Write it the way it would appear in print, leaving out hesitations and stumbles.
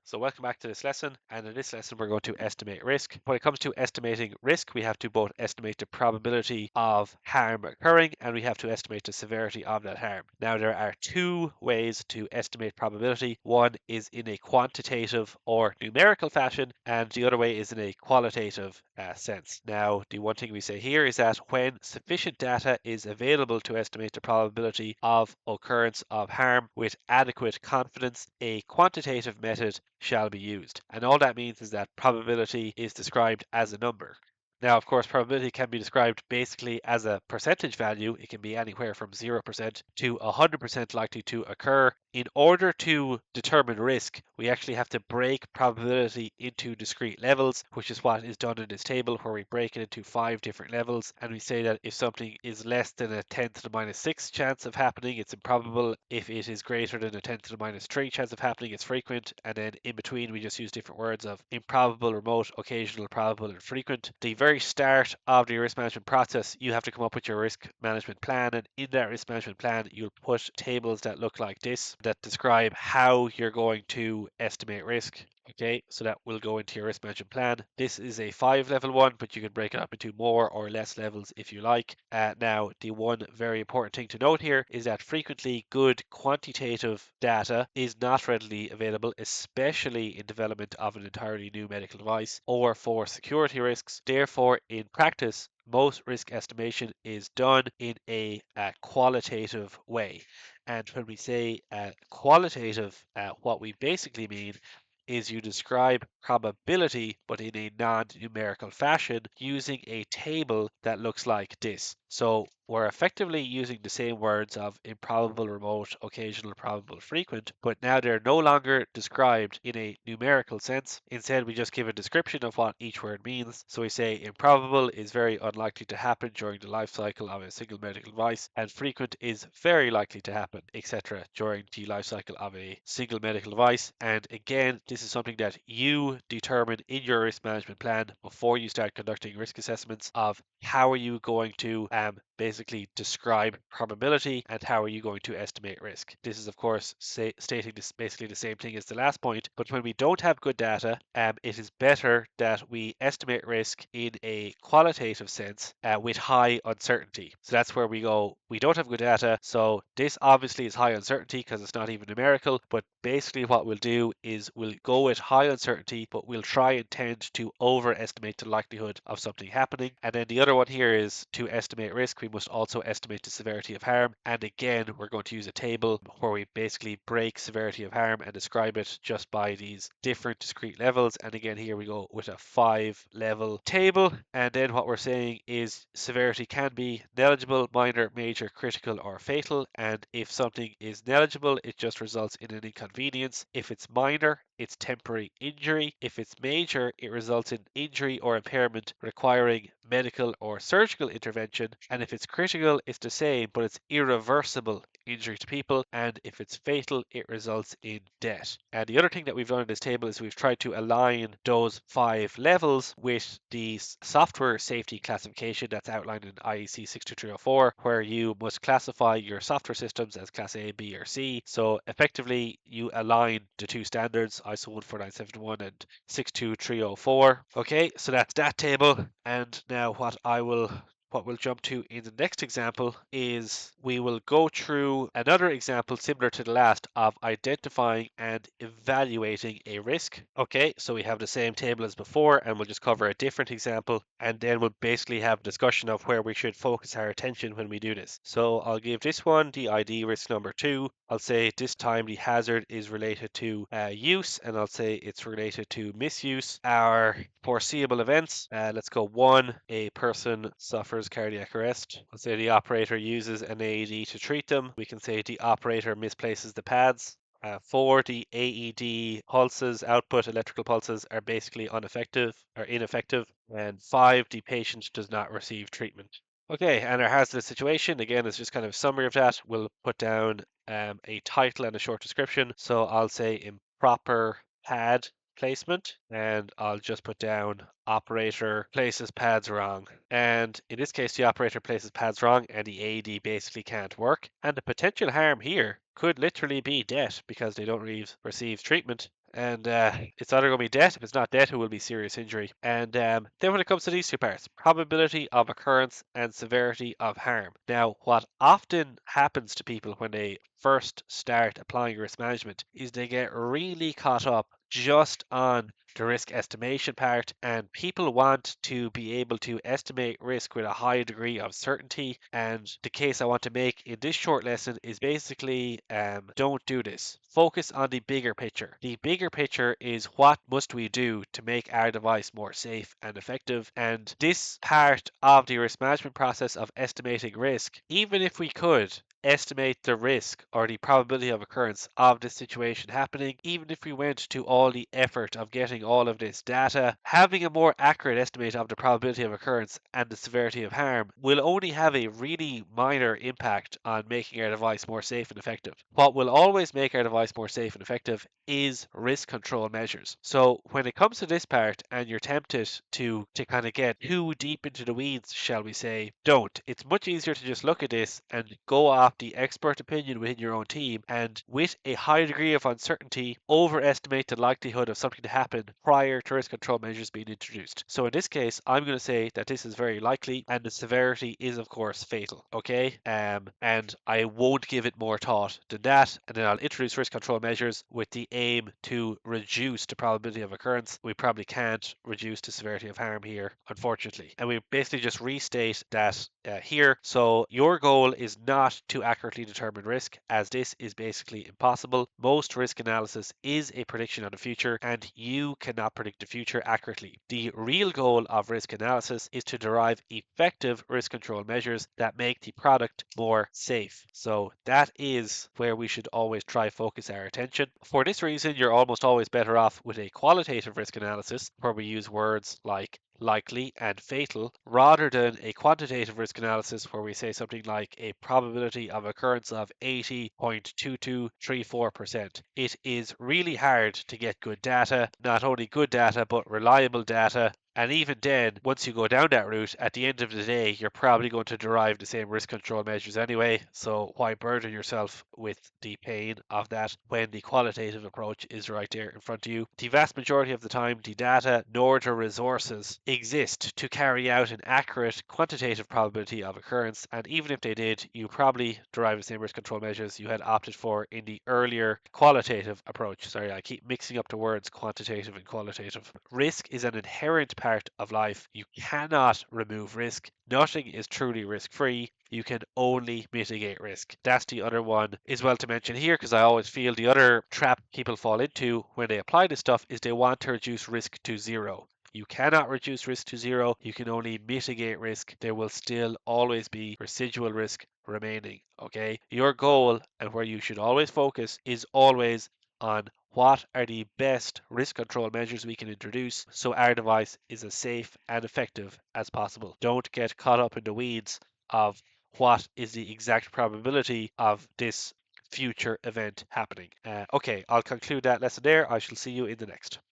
So welcome back to this lesson, and in this lesson we're going to estimate risk. When it comes to estimating risk, we have to both estimate the probability of harm occurring and we have to estimate the severity of that harm. Now there are two ways to estimate probability. One is in a quantitative or numerical fashion and the other way is in a qualitative sense. Now the one thing we say here is that when sufficient data is available to estimate the probability of occurrence of harm with adequate confidence, a quantitative method shall be used. And all that means is that probability is described as a number. Now, of course, probability can be described basically as a percentage value. It can be anywhere from 0% to 100% likely to occur. In order to determine risk, we actually have to break probability into discrete levels, which is what is done in this table, where we break it into 5 different levels. And we say that if something is less than a 10 to the minus 6 chance of happening, it's improbable. If it is greater than a 10 to the minus 3 chance of happening, it's frequent. And then in between, we just use different words of improbable, remote, occasional, probable, and frequent. The very start of the risk management process, you have to come up with your risk management plan. And in that risk management plan, you'll put tables that look like this that describe how you're going to estimate risk. Okay, so that will go into your risk management plan. This is a 5-level one, but you can break it up into more or less levels if you like. Now, the one very important thing to note here is that frequently good quantitative data is not readily available, especially in development of an entirely new medical device or for security risks. Therefore, in practice, most risk estimation is done in a qualitative way. And when we say qualitative, what we basically mean is you describe probability but in a non-numerical fashion using a table that looks like this. So we're effectively using the same words of improbable, remote, occasional, probable, frequent, but now they're no longer described in a numerical sense. Instead, we just give a description of what each word means. So we say improbable is very unlikely to happen during the life cycle of a single medical device, and frequent is very likely to happen, etc., during the life cycle of a single medical device. And again, this is something that you determine in your risk management plan before you start conducting risk assessments of how are you going to basically describe probability and how are you going to estimate risk. This is of course stating this basically the same thing as the last point, but when we don't have good data, it is better that we estimate risk in a qualitative sense with high uncertainty. So that's where we go, we don't have good data, so this obviously is high uncertainty because it's not even numerical, but basically what we'll do is we'll go with high uncertainty, but we'll try and tend to overestimate the likelihood of something happening. And then the other one here is to estimate risk, we must also estimate the severity of harm. And again, we're going to use a table where we basically break severity of harm and describe it just by these different discrete levels. And again, here we go with a 5-level table. And then what we're saying is severity can be negligible, minor, major, critical, or fatal. And if something is negligible, it just results in an inconvenience. If it's minor, it's temporary injury. If it's major, it results in injury or impairment requiring medical or surgical intervention. And if it's critical, it's the same, but it's irreversible injury to people. And if it's fatal, it results in death. And the other thing that we've done in this table is we've tried to align those 5 levels with the software safety classification that's outlined in IEC 62304, where you must classify your software systems as class A, B, or C. So effectively, you align the two standards, ISO 14971 and 62304. Okay, so that's that table. And now what we'll jump to in the next example is we will go through another example similar to the last of identifying and evaluating a risk. Okay, so we have the same table as before and we'll just cover a different example and then we'll basically have a discussion of where we should focus our attention when we do this. So I'll give this one the ID risk number 2. I'll say this time the hazard is related to use and I'll say it's related to misuse. Our foreseeable events, let's go 1, a person suffers cardiac arrest. Let's say the operator uses an AED to treat them. We can say the operator misplaces the pads. 4, the AED pulses, output electrical pulses are basically ineffective. And 5, the patient does not receive treatment. Okay, and our hazardous situation, again, is just kind of a summary of that. We'll put down a title and a short description. So I'll say improper pad placement and I'll just put down operator places pads wrong. And in this case, the operator places pads wrong and the AED basically can't work. And the potential harm here could literally be death because they don't receive treatment. And it's either going to be death. If it's not death, it will be serious injury. And then when it comes to these two parts, probability of occurrence and severity of harm. Now, what often happens to people when they first start applying risk management is they get really caught up just on the risk estimation part, and people want to be able to estimate risk with a high degree of certainty. And the case I want to make in this short lesson is basically don't do this. Focus on the bigger picture. The bigger picture is what must we do to make our device more safe and effective. And this part of the risk management process of estimating risk, even if we could estimate the risk or the probability of occurrence of this situation happening, even if we went to all the effort of getting all of this data, having a more accurate estimate of the probability of occurrence and the severity of harm will only have a really minor impact on making our device more safe and effective. What will always make our device more safe and effective is risk control measures. So when it comes to this part and you're tempted to kind of get too deep into the weeds, shall we say, don't. It's much easier to just look at this and go off the expert opinion within your own team and with a high degree of uncertainty overestimate the likelihood of something to happen prior to risk control measures being introduced. So in this case, I'm going to say that this is very likely and the severity is of course fatal. Okay, and I won't give it more thought than that, and then I'll introduce risk control measures with the aim to reduce the probability of occurrence. We probably can't reduce the severity of harm here, unfortunately, and we basically just restate that here. So your goal is not to accurately determine risk, as this is basically impossible. Most risk analysis is a prediction of the future, and you cannot predict the future accurately. The real goal of risk analysis is to derive effective risk control measures that make the product more safe. So that is where we should always try focus our attention. For this reason, you're almost always better off with a qualitative risk analysis where we use words like likely and fatal rather than a quantitative risk analysis where we say something like a probability of occurrence of 80.2234%. It is really hard to get good data, not only good data but reliable data. And even then, once you go down that route, at the end of the day, you're probably going to derive the same risk control measures anyway. So why burden yourself with the pain of that when the qualitative approach is right there in front of you? The vast majority of the time, the data nor the resources exist to carry out an accurate quantitative probability of occurrence. And even if they did, you probably derive the same risk control measures you had opted for in the earlier qualitative approach. Sorry, I keep mixing up the words quantitative and qualitative. Risk is an inherent part of life. You cannot remove risk. Nothing is truly risk-free. You can only mitigate risk. That's the other one as well to mention here, because I always feel the other trap people fall into when they apply this stuff is they want to reduce risk to zero. You cannot reduce risk to zero. You can only mitigate risk. There will still always be residual risk remaining. Okay, your goal and where you should always focus is always on what are the best risk control measures we can introduce so our device is as safe and effective as possible. Don't get caught up in the weeds of what is the exact probability of this future event happening. Okay, I'll conclude that lesson there. I shall see you in the next.